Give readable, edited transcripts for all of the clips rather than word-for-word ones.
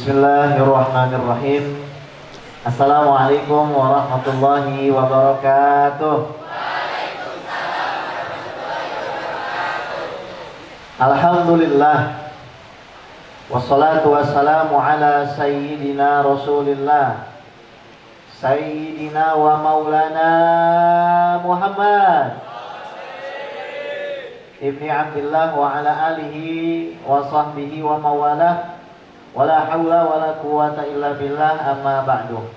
Bismillahirrahmanirrahim. Assalamualaikum warahmatullahi wabarakatuh. Alhamdulillah. Wassalatu wassalamu ala sayyidina Rasulillah, Sayyidina wa maulana Muhammad Ibni Abdillah wa ala alihi wa sahbihi wa mawalah, wala hawla wala quwata illa billah, amma ba'du.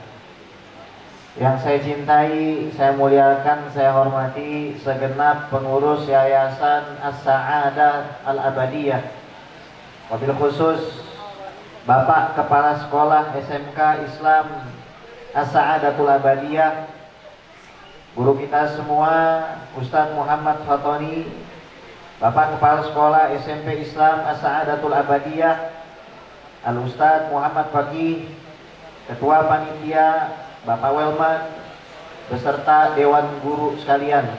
Yang saya cintai, saya muliakan, saya hormati segenap pengurus Yayasan As-Sa'adah Al-Abadiyah, wabil khusus Bapak Kepala Sekolah SMK Islam As-Sa'adatul Abadiyah, guru kita semua Ustadz Muhammad Fatoni, Bapak Kepala Sekolah SMP Islam As-Sa'adatul Abadiyah Al-Ustadz Muhammad Faqih, Ketua Panitia Bapak Welman, beserta Dewan Guru sekalian,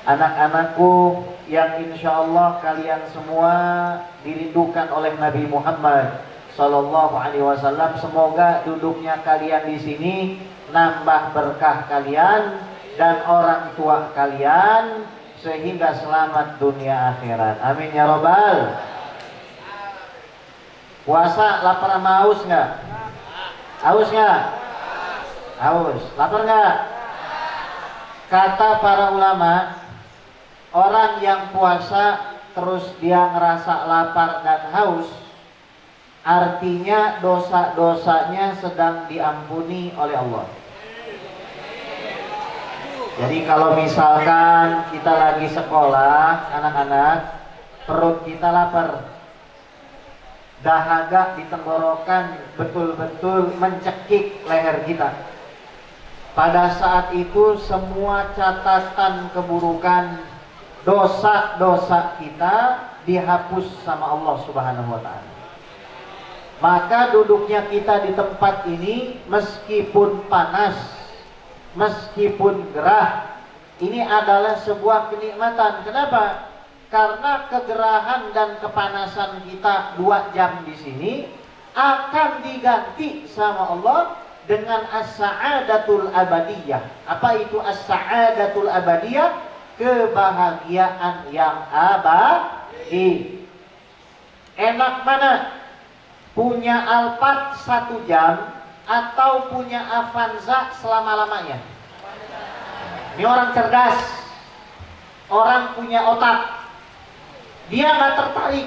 anak-anakku yang insya Allah kalian semua dirindukan oleh Nabi Muhammad Sallallahu Alaihi Wasallam. Semoga duduknya kalian di sini nambah berkah kalian dan orang tua kalian, sehingga selamat dunia akhirat. Amin ya robbal. Puasa lapar sama haus nggak? Haus nggak? Haus. Lapar nggak? Kata para ulama, orang yang puasa terus dia ngerasa lapar dan haus, artinya dosa-dosanya sedang diampuni oleh Allah. Jadi kalau misalkan kita lagi sekolah, anak-anak, perut kita lapar, dahaga di tenggorokan betul-betul mencekik leher kita. Pada saat itu semua catatan keburukan, dosa-dosa kita dihapus sama Allah Subhanahu wa Ta'ala. Maka duduknya kita di tempat ini, meskipun panas, meskipun gerah, ini adalah sebuah kenikmatan. Kenapa? Karena kegerahan dan kepanasan kita 2 jam di sini akan diganti sama Allah dengan as-sa'adatul abadiyah. Apa itu as-sa'adatul abadiyah? Kebahagiaan yang abadi. Enak mana? Punya Alphard 1 jam atau punya Avanza selama-lamanya? Ini orang cerdas, orang punya otak. Dia nggak tertarik.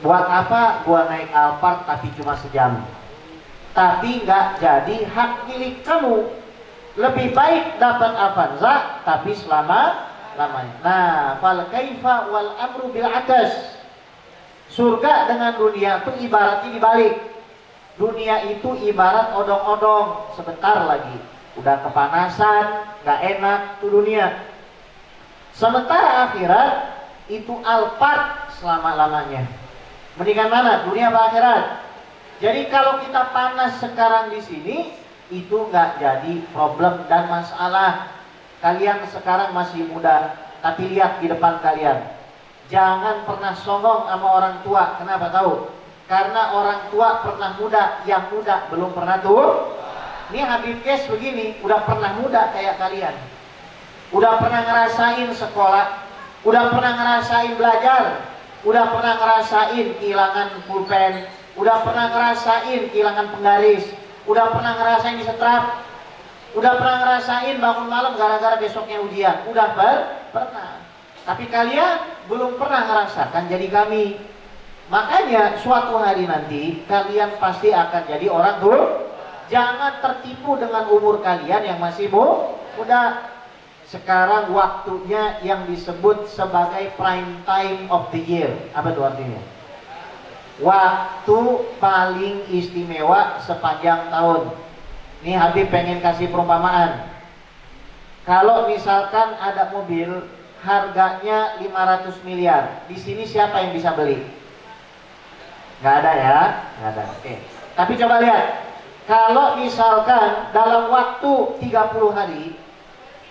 Buat apa gua naik Alphard tapi cuma sejam? Tapi nggak jadi hak milik kamu. Lebih baik dapat Avanza tapi selama-lamanya. Nah, fal kaifa wal amru bil atas. Surga dengan dunia itu ibaratnya dibalik. Dunia itu ibarat odong-odong, sebentar lagi udah kepanasan, nggak enak tuh dunia. Sementara akhirat itu Alphard selama-lamanya. Mendingan mana? Dunia apa akhirat? Jadi kalau kita panas sekarang di sini, itu nggak jadi problem dan masalah. Kalian sekarang masih muda, tapi lihat di depan kalian. Jangan pernah songong sama orang tua. Kenapa tahu? Karena orang tua pernah muda, yang muda belum pernah tuh. Ini Habib Kes begini, udah pernah muda kayak kalian. Udah pernah ngerasain sekolah, udah pernah ngerasain belajar, udah pernah ngerasain kehilangan pulpen, udah pernah ngerasain kehilangan penggaris, udah pernah ngerasain disetrap, udah pernah ngerasain bangun malam gara-gara besoknya ujian, udah pernah. Tapi kalian belum pernah ngerasakan jadi kami. Makanya suatu hari nanti kalian pasti akan jadi orang tuh. Jangan tertipu dengan umur kalian yang masih muda. Sekarang waktunya yang disebut sebagai prime time of the year. Apa itu artinya? Waktu paling istimewa sepanjang tahun. Ini Habib pengen kasih perumpamaan. Kalau misalkan ada mobil harganya 500 miliar, di sini siapa yang bisa beli? Nggak ada ya? Nggak ada. Oke. Tapi coba lihat, kalau misalkan dalam waktu 30 hari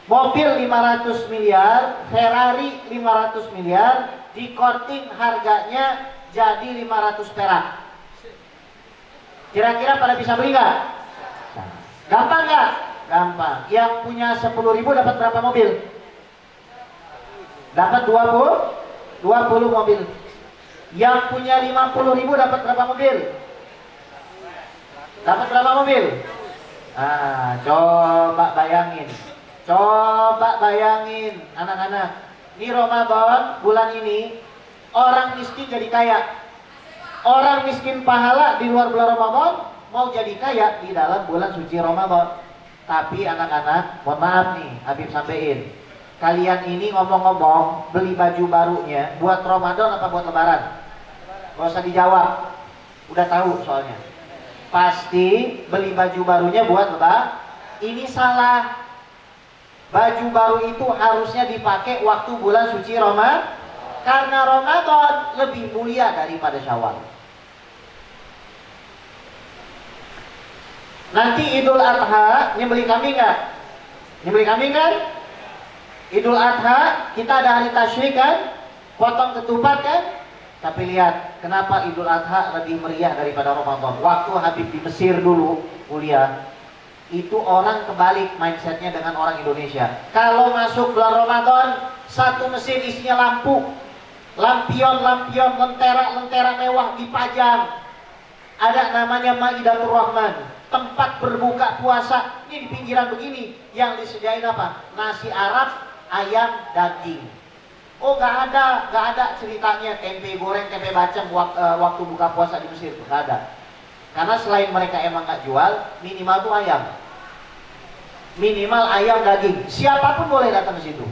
mobil 500 miliar, Ferrari 500 miliar, di korting harganya jadi 500 perak. Kira-kira pada bisa beli nggak? Gampang nggak? Gampang. Yang punya 10.000 dapat berapa mobil? Dapat 20 mobil. Yang punya 50.000 dapat berapa mobil? Dapat berapa mobil? Coba bayangin. Coba bayangin anak-anak. Di Ramadan bulan ini orang miskin jadi kaya. Orang miskin pahala di luar bulan Ramadan mau jadi kaya di dalam bulan suci Ramadan. Tapi anak-anak, mohon maaf nih, Habib sampein. Kalian ini ngomong-ngomong beli baju barunya buat Ramadan apa buat Lebaran? Gak usah dijawab. Udah tahu soalnya. Pasti beli baju barunya buat Lebaran. Ini salah. Baju baru itu harusnya dipakai waktu bulan suci Ramadan. Karena Ramadan lebih mulia daripada Syawal. Nanti Idul Adha, ini beli kambing nggak? Ini beli kambing kan? Idul Adha, kita ada hari tasyrik kan? Potong ketupat kan? Tapi lihat, kenapa Idul Adha lebih meriah daripada Ramadan? Waktu Habib di Mesir dulu, kuliah, itu orang kebalik mindsetnya dengan orang Indonesia. Kalau masuk bulan Ramadan, satu mesin isinya lampu. Lampion, lentera mewah dipajang. Ada namanya Maidatur Rahman, tempat berbuka puasa. Ini di pinggiran begini, yang disediain apa? Nasi Arab, ayam, daging. Oh, gak ada ceritanya tempe goreng, tempe bacem waktu buka puasa di Mesir, gak ada. Karena selain mereka emang gak jual, minimal tuh ayam. Minimal ayam, daging. Siapapun boleh datang ke situ.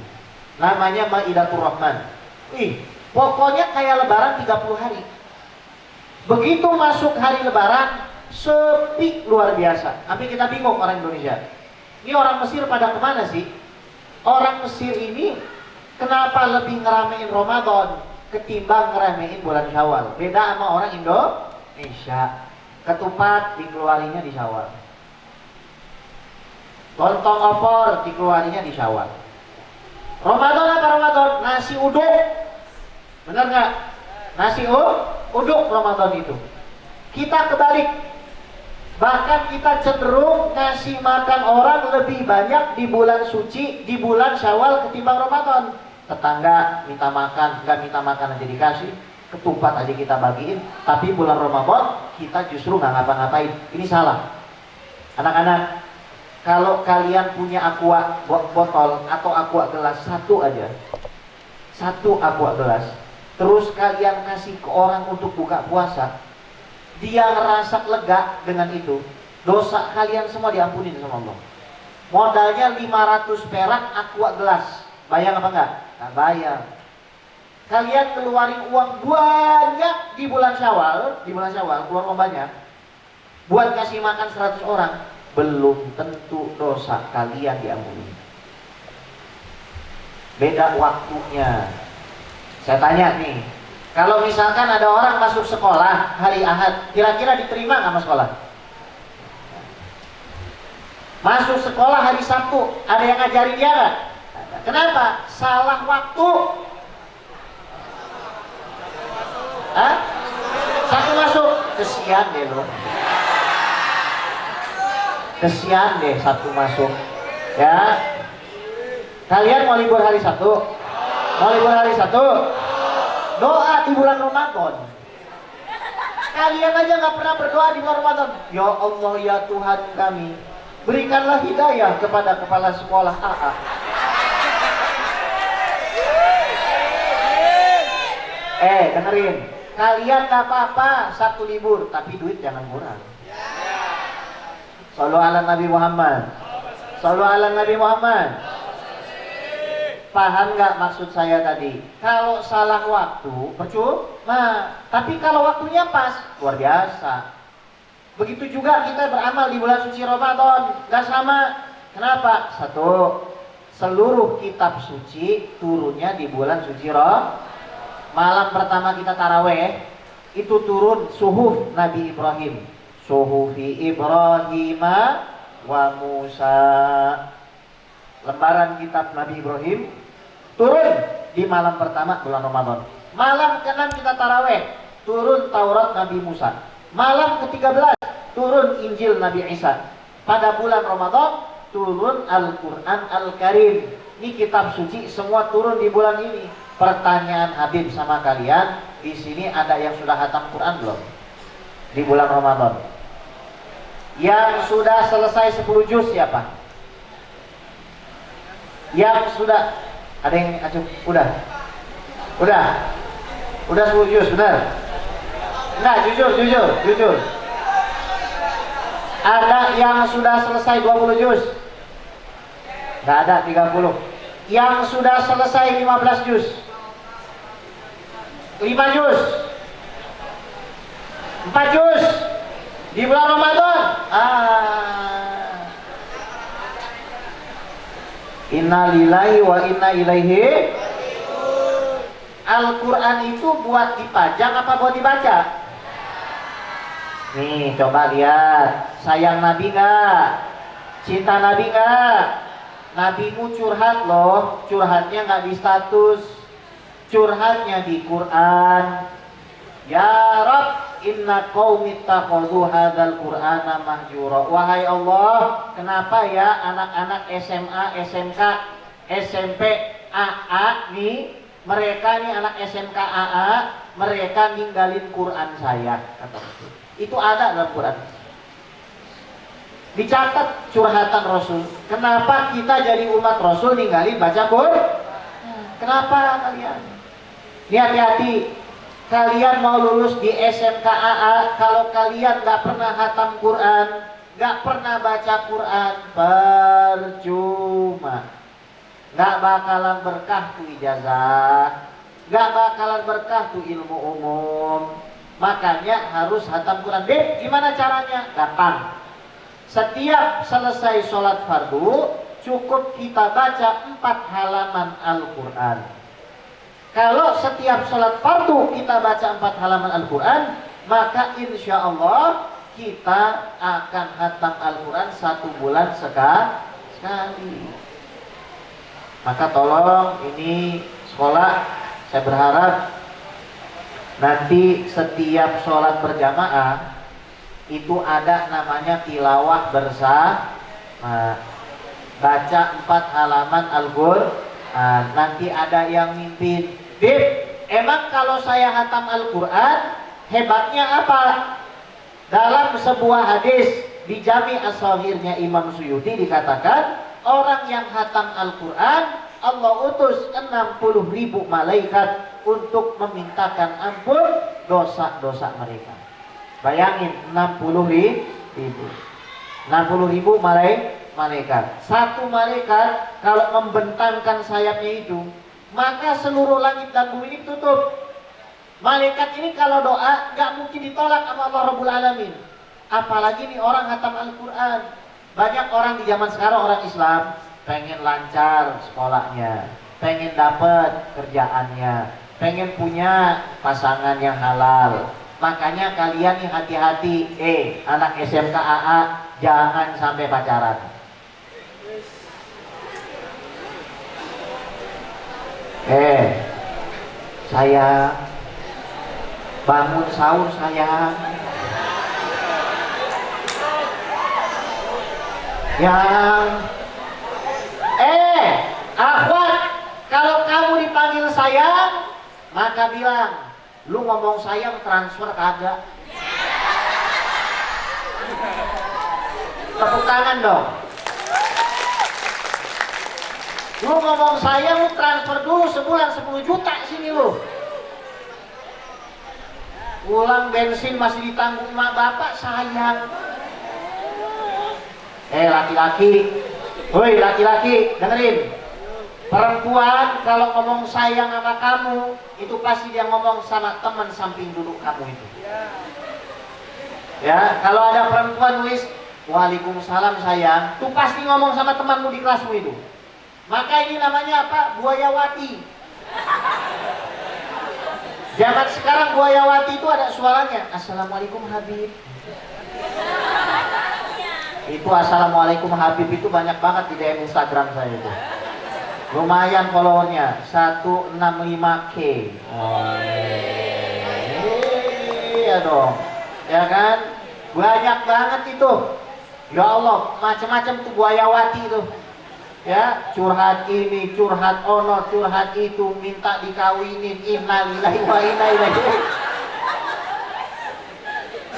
Namanya Maidatur Rahman. Pokoknya kayak Lebaran 30 hari. Begitu masuk hari Lebaran, sepi luar biasa. Tapi kita bingung orang Indonesia. Ini orang Mesir pada kemana sih? Orang Mesir ini kenapa lebih ngeramein Ramadan ketimbang ngeramein bulan Syawal? Beda sama orang Indonesia. Ketupat dikeluarinya di Syawal. Lontong opor dikeluarinya di Syawal. Ramadan apa Ramadan? Nasi uduk. Benar nggak? Nasi uduk Ramadan itu. Kita kebalik. Bahkan kita cenderung ngasih makan orang lebih banyak di bulan suci, di bulan Syawal ketimbang Ramadan. Tetangga minta makan, nggak minta makan aja dikasih. Ketupat aja kita bagiin. Tapi bulan Ramadan kita justru nggak ngapa-ngapain. Ini salah. Anak-anak, kalau kalian punya aqua botol atau aqua gelas satu aja, satu aqua gelas, terus kalian kasih ke orang untuk buka puasa, dia ngerasa lega dengan itu, dosa kalian semua diampunin sama Allah. Modalnya 500 perak aqua gelas, bayang apa enggak? Nggak bayang. Kalian keluarin uang banyak di bulan Syawal, keluar uang banyak buat kasih makan 100 orang, belum tentu dosa kalian diampuni. Beda waktunya. Saya tanya nih, kalau misalkan ada orang masuk sekolah hari Ahad, kira-kira diterima nggak sama sekolah? Masuk sekolah hari Sabtu, ada yang ngajarin dia nggak? Kenapa? Salah waktu. Hah? Satu masuk, kesian deh lo. Kesian deh satu masuk. Ya, kalian mau libur hari Sabtu? Mau libur hari Sabtu? Doa di bulan Ramadan. Kalian aja nggak pernah berdoa di bulan Ramadan. Ya Allah, ya Tuhan kami, berikanlah hidayah kepada kepala sekolah AA. Dengerin, kalian nggak apa-apa Sabtu libur, tapi duit jangan kurang. Shallu ala Nabi Muhammad. Shallu ala Nabi Muhammad. Paham nggak maksud saya tadi? Kalau salah waktu, percuma. Tapi kalau waktunya pas, luar biasa. Begitu juga kita beramal di bulan suci Ramadan, nggak sama. Kenapa? Satu, seluruh kitab suci turunnya di bulan suci Ramadan. Malam pertama kita taraweh, itu turun suhuf Nabi Ibrahim. Suhufi Ibrahim wa Musa. Lembaran kitab Nabi Ibrahim turun di malam pertama bulan Ramadan. Malam ke-6 kita taraweh, turun Taurat Nabi Musa. Malam ke-13 turun Injil Nabi Isa. Pada bulan Ramadan turun Al-Quran Al-Karim. Ini kitab suci semua turun di bulan ini. Pertanyaan Habib sama kalian, di sini ada yang sudah khatam Quran belum? Di bulan Ramadan. Yang sudah selesai 10 juz siapa? Yang sudah, ada yang acuh, udah 10 juz, benar? Enggak, jujur. Ada yang sudah selesai 20 juz? Enggak ada, 30. Yang sudah selesai 15 juz? 5 juz? 4 juz? Di bulan Ramadan? Inna lillahi wa inna ilaihi. Al-Quran itu buat dipajang apa buat dibaca? Nih coba lihat, sayang Nabi gak? Cinta Nabi gak? Nabimu curhat loh, curhatnya gak di status, curhatnya di Quran. Ya Rabb, inna qaumi ittakhadhu hadzal Qur'ana mahjura. Wahai Allah, kenapa ya anak-anak SMA, SMK, SMP, AA nih, mereka nih anak SMK AA, mereka ninggalin Quran saya, kata Rasul. Itu ada dalam Quran. Dicatat curhatan Rasul. Kenapa kita jadi umat Rasul ninggalin baca Quran? Kenapa kalian? Ini hati-hati. Kalian mau lulus di SMK AA, kalau kalian gak pernah khatam Quran, gak pernah baca Quran, percuma. Gak bakalan berkah tuh ijazah, gak bakalan berkah tuh ilmu umum. Makanya harus khatam Quran. Dek, gimana caranya? Gampang. Setiap selesai sholat fardu, cukup kita baca 4 halaman Al-Quran. Kalau setiap sholat fardu kita baca 4 halaman Al-Quran, maka insya Allah kita akan khatam Al-Quran 1 bulan sekali. Maka tolong ini sekolah, saya berharap nanti setiap sholat berjamaah itu ada namanya tilawah bersama, baca 4 halaman Al-Quran. Nanti ada yang mimpin. Bib, emang kalau saya khatam Al-Quran hebatnya apa? Dalam sebuah hadis di Jami As-Shaghirnya Imam Suyuti dikatakan, orang yang khatam Al-Quran Allah utus 60.000 malaikat untuk memintakan ampun dosa-dosa mereka. Bayangin, 60.000 malaikat. Satu malaikat kalau membentangkan sayapnya itu, maka seluruh langit dan bumi ini tutup. Malaikat ini kalau doa gak mungkin ditolak sama Allah Rabbul Alamin. Apalagi nih orang khatam Al-Quran. Banyak orang di zaman sekarang, orang Islam, pengen lancar sekolahnya, pengen dapat kerjaannya, pengen punya pasangan yang halal. Makanya kalian nih hati-hati, anak SMK AA, jangan sampai pacaran. Sayang, bangun sahur sayang. Yang akhwat, kalau kamu dipanggil sayang, maka bilang, lu ngomong sayang transfer kagak. Tepuk tangan dong. Lu ngomong sayang, lu transfer dulu sebulan 10 juta sini lu. Ulang bensin masih ditanggung mak bapak, sayang. Laki-laki, woi laki-laki, dengerin. Perempuan kalau ngomong sayang sama kamu, itu pasti dia ngomong sama teman samping duduk kamu itu. Ya, kalau ada perempuan nulis Waalaikumsalam sayang, itu pasti ngomong sama temanmu di kelasmu itu. Maka ini namanya apa? Buayawati. Zaman sekarang buayawati itu ada suaranya. Assalamualaikum Habib. Itu Assalamualaikum Habib itu banyak banget di DM Instagram saya itu. Lumayan followernya 165K. Iya dong. Ya kan? Banyak banget itu. Ya Allah, macam-macam tuh buayawati itu. Ya, curhat ini, curhat ono, curhat itu, minta dikawinin, innalillahi wa inna ilaihi.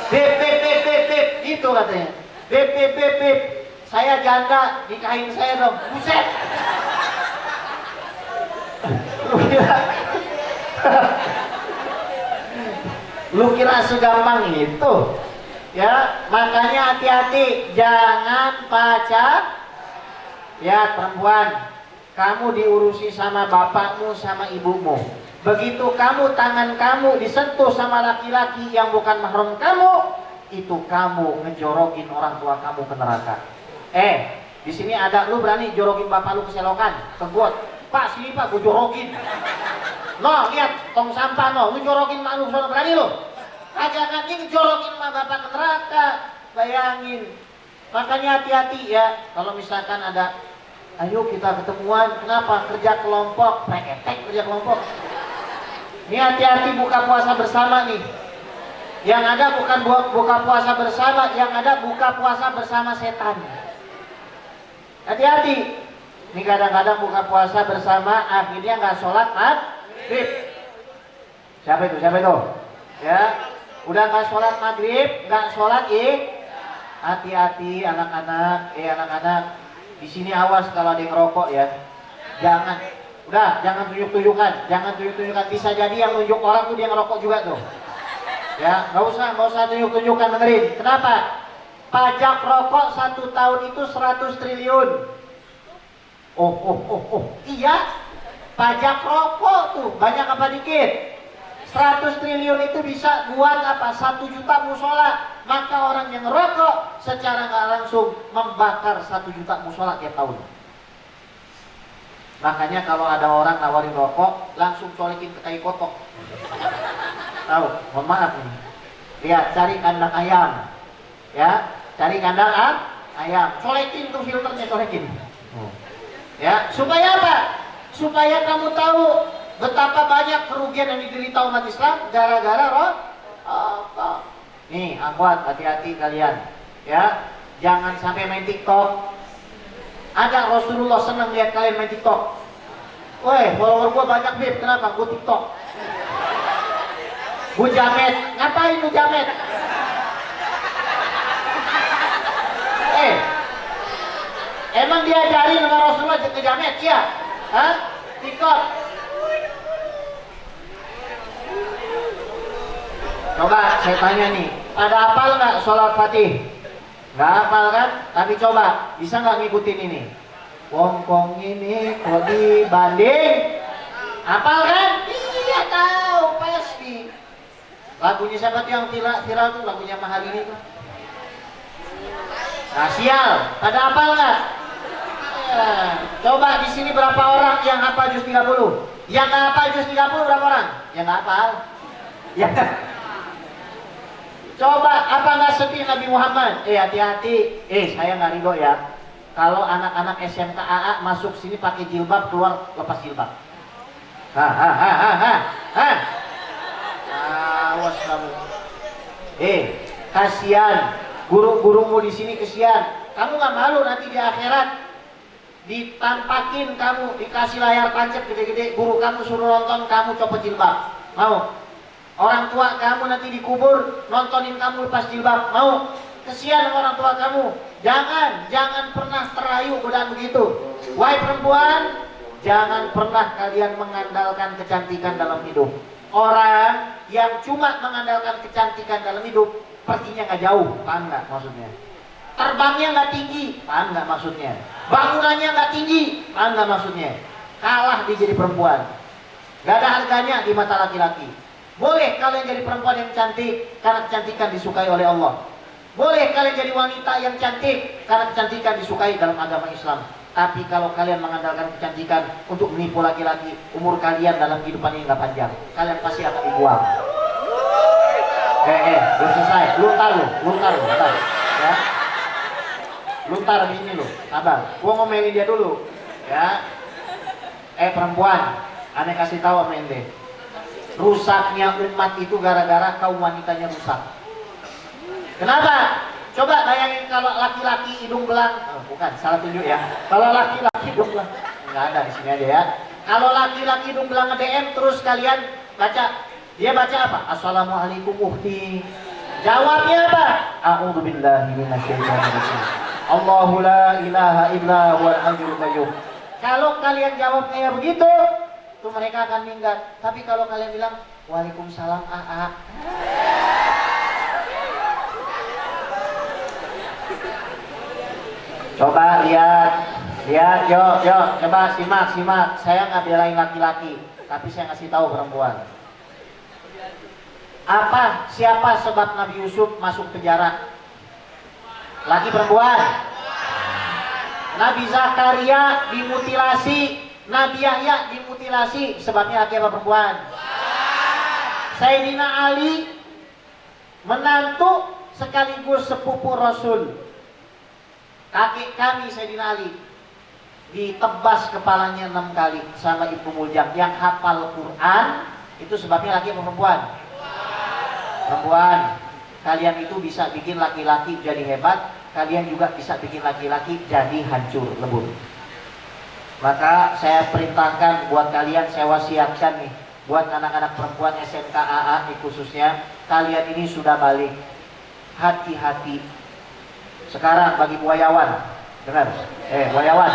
Beb, gitu katanya. Beb, saya janda, nikahin saya dong. Buset. Lu kira segampang itu? Ya, makanya hati-hati, jangan pacar. Ya perempuan, kamu diurusi sama bapakmu, sama ibumu. Begitu kamu tangan kamu disentuh sama laki-laki yang bukan mahram kamu, itu kamu ngejorokin orang tua kamu ke neraka. Di sini ada, lu berani jorokin bapak lu ke selokan, ke got. Pak, sini pak, gue jorokin. No, lihat tong sampah no, lu jorokin mak lu, berani lu? Kagak ini jorokin mak bapak ke neraka. Bayangin. Makanya hati-hati ya, kalau misalkan ada, ayo kita ketemuan, kenapa? Kerja kelompok, preketek kerja kelompok. Ini hati-hati buka puasa bersama nih. Yang ada bukan buka puasa bersama, yang ada buka puasa bersama setan. Hati-hati. Ini kadang-kadang buka puasa bersama, akhirnya nggak sholat maghrib. Siapa itu? Ya, udah nggak sholat maghrib, nggak sholat hati-hati anak-anak, anak-anak di sini awas kalau ada yang ngerokok ya, jangan tunjuk-tunjukkan, bisa jadi yang nunjuk orang tuh dia ngerokok juga tuh, ya nggak usah tunjuk-tunjukkan, dengerin, kenapa? Pajak rokok 1 tahun itu 100 triliun, iya, pajak rokok tuh banyak apa dikit? 100 triliun itu bisa buat apa? 1 juta musola. Maka orang yang ngerokok secara nggak langsung membakar 1 juta musola tiap tahun. Makanya kalau ada orang nawarin rokok, langsung colekin ke tai kotok. Tahu? Mohon maaf nih. Lihat, cari kandang ayam. Ya, cari kandang ayam. Colekin tuh filternya, colekin. Ya, supaya apa? Supaya kamu tahu betapa banyak kerugian yang diderita umat Islam gara-gara rokok. Nih, akhwat, hati-hati kalian. Ya, jangan sampai main TikTok. Ada Rasulullah senang lihat kalian main TikTok. Woi, follower gua banyak beb, kenapa? Gua TikTok. Gua jamet, ngapain lu jamet? Emang diajarin sama Rasulullah ke jamet? Iya. Hah? TikTok. Coba saya tanya nih, ada hafal nggak sholat Fatih? Nggak hafal kan? Tapi coba, bisa nggak ngikutin ini? Wongkong ini kok dibanding? Hafal kan? Iya tahu pasti. Lagunya siapa tuh yang viral tuh? Lagunya Mahalini tuh. Nah, sial, pada hafal nggak? Ya. Coba di sini berapa orang yang hafal juz 30? Yang nggak hafal juz 30 berapa orang? Yang nggak hafal? Ya. Coba, apa nggak sedih Nabi Muhammad? Hati-hati, saya nggak ridho ya. Kalau anak-anak SMK AA masuk sini pakai jilbab, keluar lepas jilbab. Awas kamu. Kasihan, guru-gurumu di sini kasihan. Kamu nggak malu nanti di akhirat ditampakin kamu, dikasih layar tancap gede-gede, guru kamu suruh nonton, kamu copot jilbab. Mau? Orang tua kamu nanti dikubur nontonin kamu lepas jilbab, mau? Kesian orang tua kamu. Jangan pernah terayu godaan begitu. Wahai perempuan, jangan pernah kalian mengandalkan kecantikan dalam hidup. Orang yang cuma mengandalkan kecantikan dalam hidup, perginya nggak jauh, paham nggak maksudnya? Terbangnya nggak tinggi, paham nggak maksudnya? Bangunannya nggak tinggi, paham nggak maksudnya? Kalah dia jadi perempuan. Gak ada harganya di mata laki-laki. Boleh kalian jadi perempuan yang cantik karena kecantikan disukai oleh Allah. Boleh kalian jadi wanita yang cantik karena kecantikan disukai dalam agama Islam. Tapi kalau kalian mengandalkan kecantikan untuk menipu laki-laki, umur kalian dalam kehidupan ini nggak panjang. Kalian pasti akan dibuang. Belum selesai. Luntar lu, ntar. Ya. Luntar di sini lu, sabar. Gua ngomelin dia dulu. Ya. Perempuan, aneh kasih tahu sama ente. Rusaknya umat itu gara-gara kaum wanitanya rusak. Kenapa? Coba bayangin kalau laki-laki hidung belang, bukan, salah tunjuk ya. Kalau laki-laki hidung belang, nggak ada di sini aja ya. Kalau laki-laki hidung belang nge-DM terus kalian baca, dia baca apa? Assalamualaikum uhti. Jawabnya apa? A'udzubillahi minasyaitonirrajim. Allahu la ilaha illa huwal hayyul qayyum. Kalau kalian jawab kayak begitu, tuh mereka akan minggat. Tapi kalau kalian bilang Waalaikumsalam AA. Coba lihat, yuk, coba simak. Saya nggak belain laki-laki, tapi saya ngasih tahu perempuan. Siapa sebab Nabi Yusuf masuk penjara? Laki perempuan? Nabi Zakaria dimutilasi, Nabi Yahya dimutilasi, sebabnya laki apa perempuan? Sayyidina Ali menantu sekaligus sepupu Rasul. Kakek kami Sayyidina Ali ditebas kepalanya 6 kali sama Ibnu Muljam. Yang hafal Quran itu sebabnya laki atau perempuan? Perempuan. Kalian itu bisa bikin laki-laki jadi hebat, kalian juga bisa bikin laki-laki jadi hancur lebur. Maka saya perintahkan buat kalian, saya wasiatkan nih buat anak-anak perempuan SMK AA khususnya, kalian ini sudah balik, hati-hati. Sekarang bagi buayawan, dengar, buayawan,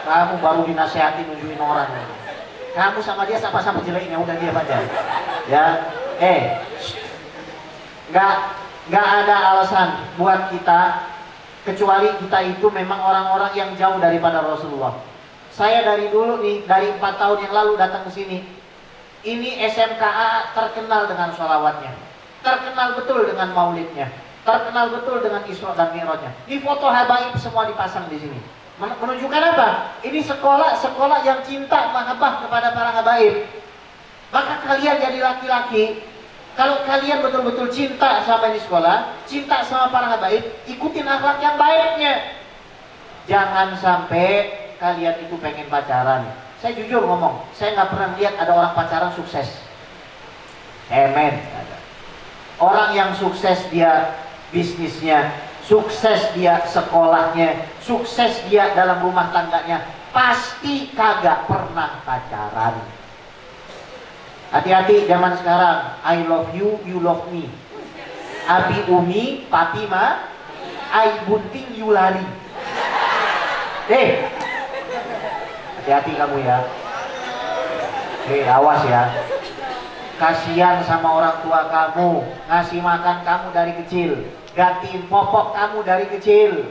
kamu baru dinasehati nunjukin orang, kamu sama dia sama-sama jeleknya, udah dia baca, ya, nggak ada alasan buat kita kecuali kita itu memang orang-orang yang jauh daripada Rasulullah. Saya dari dulu nih, dari 4 tahun yang lalu datang ke sini, ini SMKA terkenal dengan sholawatnya, terkenal betul dengan maulidnya, terkenal betul dengan Isra dan Mi'rajnya. Di foto habaib semua dipasang di sini. Menunjukkan apa? Ini sekolah yang cinta mahabbah kepada para habaib. Maka kalian jadi laki-laki, kalau kalian betul-betul cinta sama ini sekolah, cinta sama para habaib, ikutin akhlak yang baiknya. Jangan sampai kalian itu pengen pacaran. Saya jujur ngomong, saya nggak pernah lihat ada orang pacaran sukses. Amen. Orang yang sukses dia bisnisnya, sukses dia sekolahnya, sukses dia dalam rumah tangganya, pasti kagak pernah pacaran. Hati-hati zaman sekarang. I love you, you love me. Abi umi, papi ma, I bunting, you lari. Hati-hati kamu ya. Awas ya. Kasihan sama orang tua kamu, ngasih makan kamu dari kecil, gantiin popok kamu dari kecil,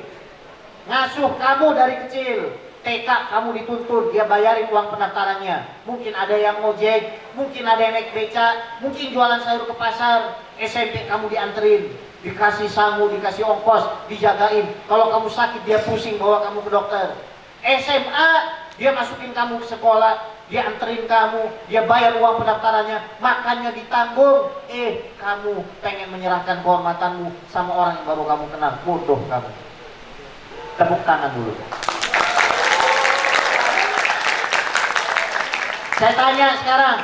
ngasuh kamu dari kecil. TK kamu dituntun, dia bayarin uang pendaftarannya. Mungkin ada yang ngojek, mungkin ada yang naik beca, mungkin jualan sayur ke pasar. SMP kamu dianterin, dikasih sangu, dikasih ongkos, dijagain. Kalau kamu sakit dia pusing bawa kamu ke dokter. SMA dia masukin kamu ke sekolah, dia anterin kamu, dia bayar uang pendaftarannya, makannya ditanggung. Kamu pengen menyerahkan kehormatanmu sama orang yang baru kamu kenal. Bodoh kamu. Tepuk tangan dulu. Saya tanya sekarang,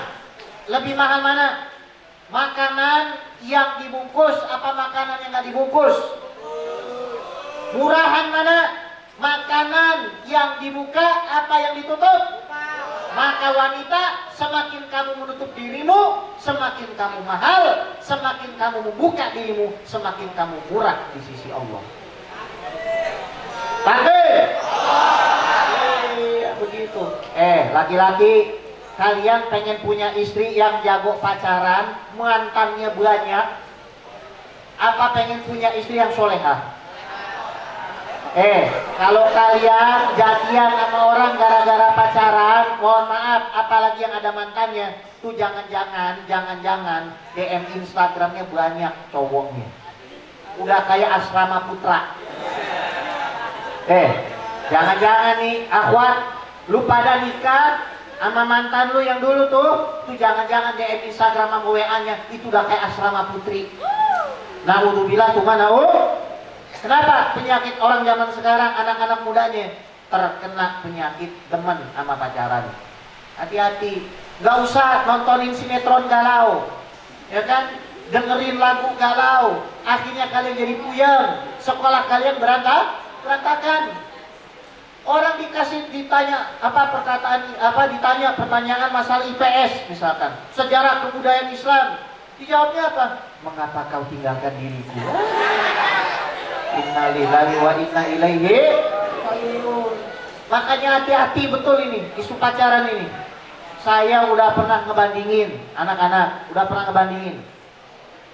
lebih mahal mana? Makanan yang dibungkus apa makanan yang nggak dibungkus? Murahan mana? Makanan yang dibuka apa yang ditutup? Maka wanita, semakin kamu menutup dirimu, semakin kamu mahal, semakin kamu membuka dirimu, semakin kamu murah di sisi Allah. Takbir. Begitu. Laki-laki, kalian pengen punya istri yang jago pacaran, mantannya banyak, apa pengen punya istri yang solehah? Kalau kalian jadian sama orang gara-gara pacaran, mohon maaf, apalagi yang ada mantannya, tuh jangan-jangan DM Instagramnya banyak cowoknya. Udah kayak asrama putra. Jangan-jangan nih, akhwat, lu pada nikah sama mantan lu yang dulu tuh jangan-jangan DM Instagram sama WA-nya, itu udah kayak asrama putri. Naudzubillah tuh mana Kenapa penyakit orang zaman sekarang, anak-anak mudanya terkena penyakit demen sama pacaran? Hati-hati, nggak usah nontonin sinetron galau, ya kan? Dengerin lagu galau, akhirnya kalian jadi puyeng, sekolah kalian berantakan. Orang ditanya ditanya pertanyaan masalah IPS misalkan, sejarah kebudayaan Islam, dijawabnya apa? Mengapa kau tinggalkan diriku? Innalillahi wa inna ilaihi raji'un. Makanya hati-hati betul ini isu pacaran ini. Saya udah pernah ngebandingin, anak-anak udah pernah ngebandingin.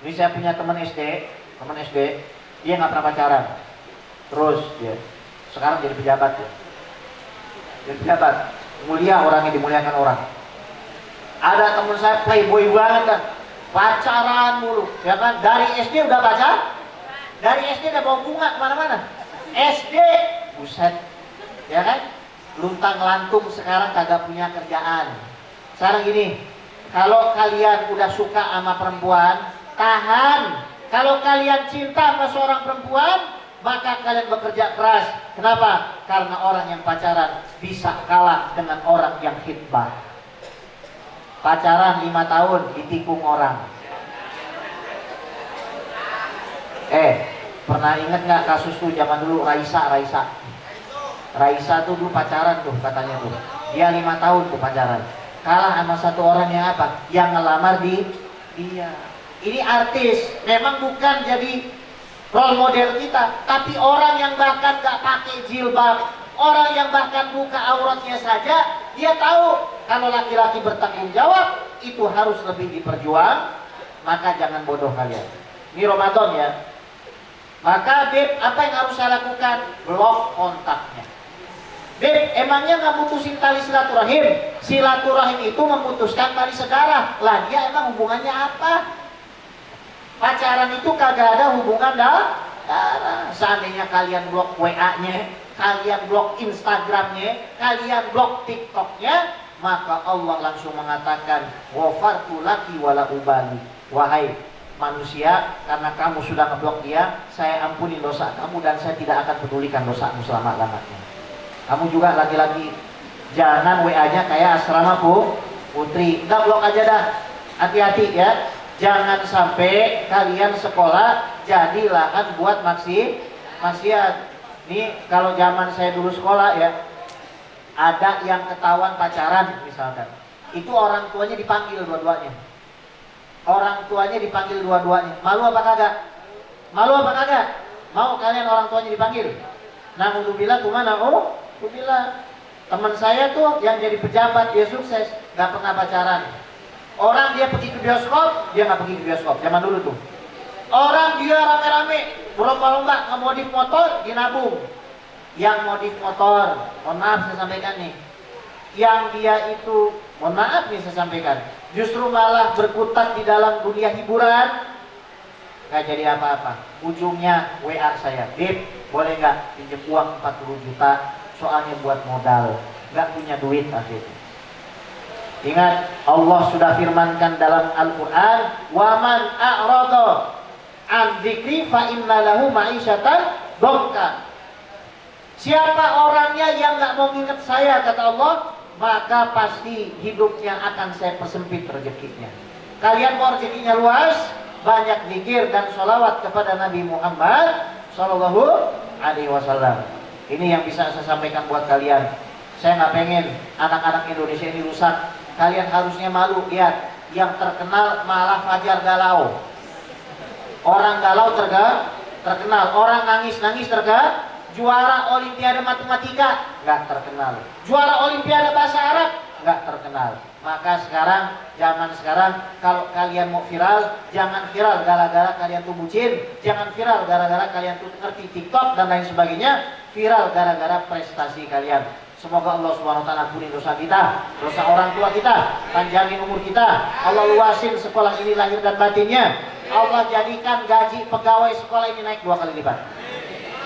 Ini saya punya teman SD, dia nggak pernah pacaran, terus dia sekarang jadi pejabat ya. Jadi pejabat, mulia, orangnya dimuliakan orang. Ada teman saya playboy banget kan, pacaran mulu, ya kan? Dari SD udah pacar, dari SD udah bawa bunga kemana-mana. SD, buset, ya kan? Luntang lantung sekarang kagak punya kerjaan. Sekarang gini, kalau kalian udah suka sama perempuan, tahan. Kalau kalian cinta sama seorang perempuan, maka kalian bekerja keras. Kenapa? Karena orang yang pacaran bisa kalah dengan orang yang khitbah. Pacaran 5 tahun ditikung orang. Pernah ingat nggak kasus tuh zaman dulu Raisa tuh dulu pacaran tuh katanya tuh. Dia 5 tahun tuh pacaran. Kalah sama satu orang yang apa? Yang ngelamar dia. Ini artis, memang bukan jadi role model kita, tapi orang yang bahkan gak pakai jilbab, orang yang bahkan buka auratnya saja, dia tahu kalau laki-laki bertanggung jawab itu harus lebih diperjuang. Maka jangan bodoh kalian. Ini Ramadan ya. Maka Beb, apa yang harus saya lakukan? Blok kontaknya. Beb, emangnya nggak putusin tali silaturahim? Silaturahim itu memutuskan tali sedarah. Lah dia emang hubungannya apa? Pacaran itu kagak ada hubungan darah. Seandainya kalian blok WA-nya, kalian blok Instagram-nya, kalian blok TikTok-nya, maka Allah langsung mengatakan, "Ghafartu laki wala ubali." Wahai manusia, karena kamu sudah ngeblok dia, saya ampuni dosa kamu dan saya tidak akan pedulikan dosamu selama-lamanya. Kamu juga laki-laki, jangan WA-nya kayak asrama putri. Enggak, blok aja dah. Hati-hati ya. Jangan sampai kalian sekolah jadi lahan buat maksiat. Nih kalau zaman saya dulu sekolah ya, ada yang ketahuan pacaran misalkan, itu orang tuanya dipanggil dua-duanya. Malu apa kagak? Mau kalian orang tuanya dipanggil? Nah, Alhamdulillah kemana? Alhamdulillah. Teman saya tuh yang jadi pejabat, dia sukses, gak pernah pacaran. Orang dia pergi ke bioskop, dia nggak pergi ke bioskop. Zaman dulu tuh. Orang dia rame-rame, berlomba-lomba ngemodif motor, dinabung. Yang modif motor, mohon maaf saya sampaikan nih. Yang dia itu, mohon maaf nih saya sampaikan, justru malah berkutat di dalam dunia hiburan, nggak jadi apa-apa. Ujungnya WA saya, Beb, boleh nggak pinjam uang 40 juta, soalnya buat modal, nggak punya duit akhirnya. Ingat, Allah sudah firmankan dalam Al-Quran, "Waman a'rada an dzikri fa inna lahu ma'isyatan dhanka." Siapa orangnya yang nggak mau ingat saya, kata Allah, maka pasti hidupnya akan saya persempit rezekinya. Kalian mau rezekinya luas, banyak zikir dan sholawat kepada Nabi Muhammad Sallallahu Alaihi Wasallam. Ini yang bisa saya sampaikan buat kalian. Saya nggak pengen anak-anak Indonesia ini rusak. Kalian harusnya malu, lihat yang terkenal malah Fajar galau. Orang galau terkenal, orang nangis terkenal. Juara Olimpiade Matematika nggak terkenal, juara Olimpiade Bahasa Arab nggak terkenal. Maka zaman sekarang kalau kalian mau viral, jangan viral gara-gara kalian tuh bucin, jangan viral gara-gara kalian tuh ngerti TikTok dan lain sebagainya, viral gara-gara prestasi kalian. Semoga Allah Subhanahu wa taala ampuni dosa kita, dosa orang tua kita, panjangin umur kita. Allah luasin sekolah ini lahir dan batinnya. Allah jadikan gaji pegawai sekolah ini naik 2 kali lipat.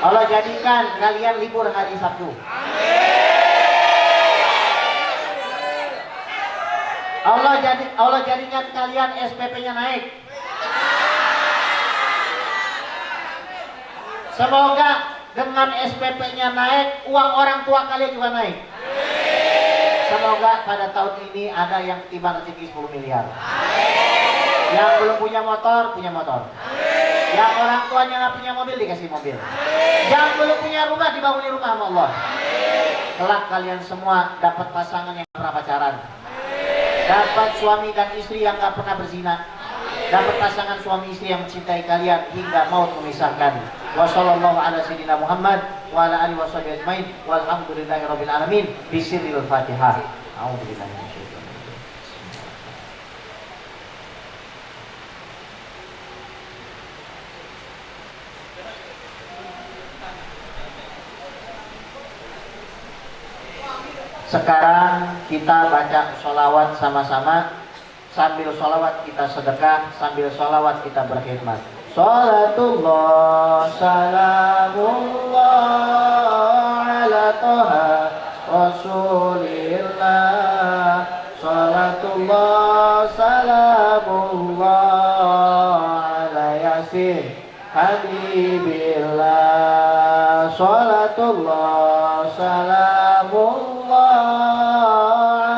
Allah jadikan kalian libur hari Sabtu. Allah jadikan kalian SPP-nya naik. Semoga dengan SPP-nya naik, uang orang tua kalian juga naik. Semoga pada tahun ini ada yang tiba rezeki 10 miliar. Yang belum punya motor, punya motor. Yang orang tuanya nggak punya mobil, dikasih mobil. Yang belum punya rumah, dibangunin rumah sama Allah. Kelak kalian semua dapat pasangan yang pernah pacaran. Dapat suami dan istri yang nggak pernah berzina. Dapat pasangan suami istri yang mencintai kalian hingga maut memisahkan. Wassallallahu ala sayyidina Muhammad wa ala alihi washabihi ajmain walhamdulillahirabbil alamin bisirril Fatihah. A'udzubillahi minasyaitonir rajim. Sekarang kita baca sholawat sama-sama. Sambil sholawat kita sedekah, sambil sholawat kita berkhidmat. Sholatullah, salamullah ala toha rasulillah. Sholatullah, salamullah ala yasin habibillah. Sholatullah, salamullah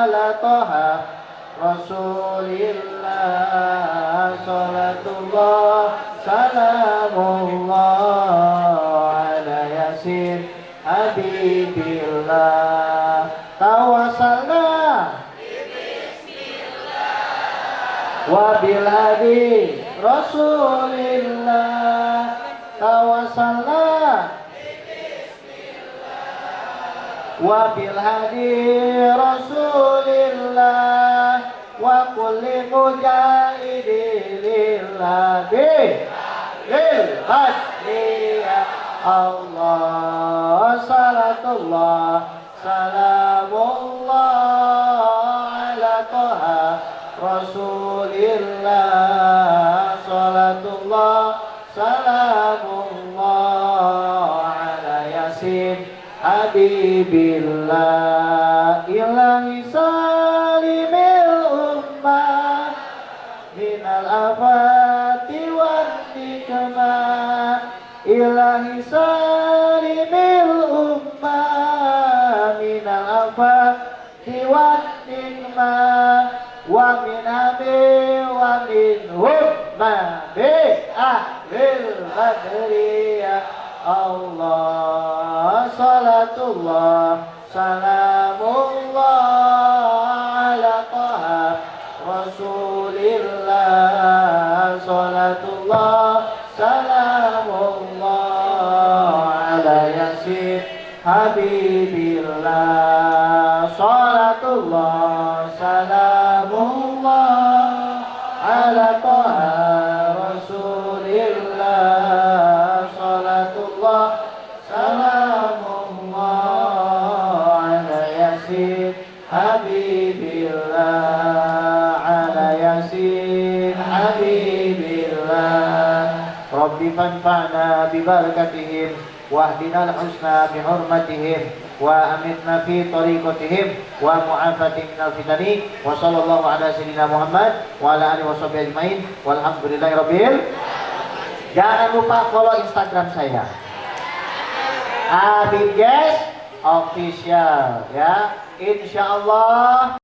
ala toha Rasulillah. Salatullah, salamullah ala yasin habibillah. Tawassalna wabil hadi Rasulillah. Tawassalna wabil hadi Rasulillah wa kulli mujahidin lillah lil hadi ya Allah. Salatullah, salamullah ala toha Rasulillah. Salatullah, salamullah ala yasin habibillah. Ilahi salimil ummah minal afati wan nikmah. Ilahi salimil ummah minal afati wan nikmah. Wa min abi wa min humma bi ahlil badri ya Allah. Salatullah, salamullah ala toha Rasulillah. Salatullah, salamullah ala yasin habibillah. Salatullah, salamullah ala toha Rasulillah. Salatullah, salamullah ala yasin habibillah. Ala yasin habibillah. Rabbi fanfa'na bibarakatihim wahdina al-husna bihurmatihim wa amitna fi tariqatihim wa mu'afati minal fitani. Wa sallallahu ala sayyidina Muhammad wa ala alihi washabihi ajmain walhamdulillahirabbil. Jangan lupa follow Instagram saya Habib Guest Official ya, insyaallah.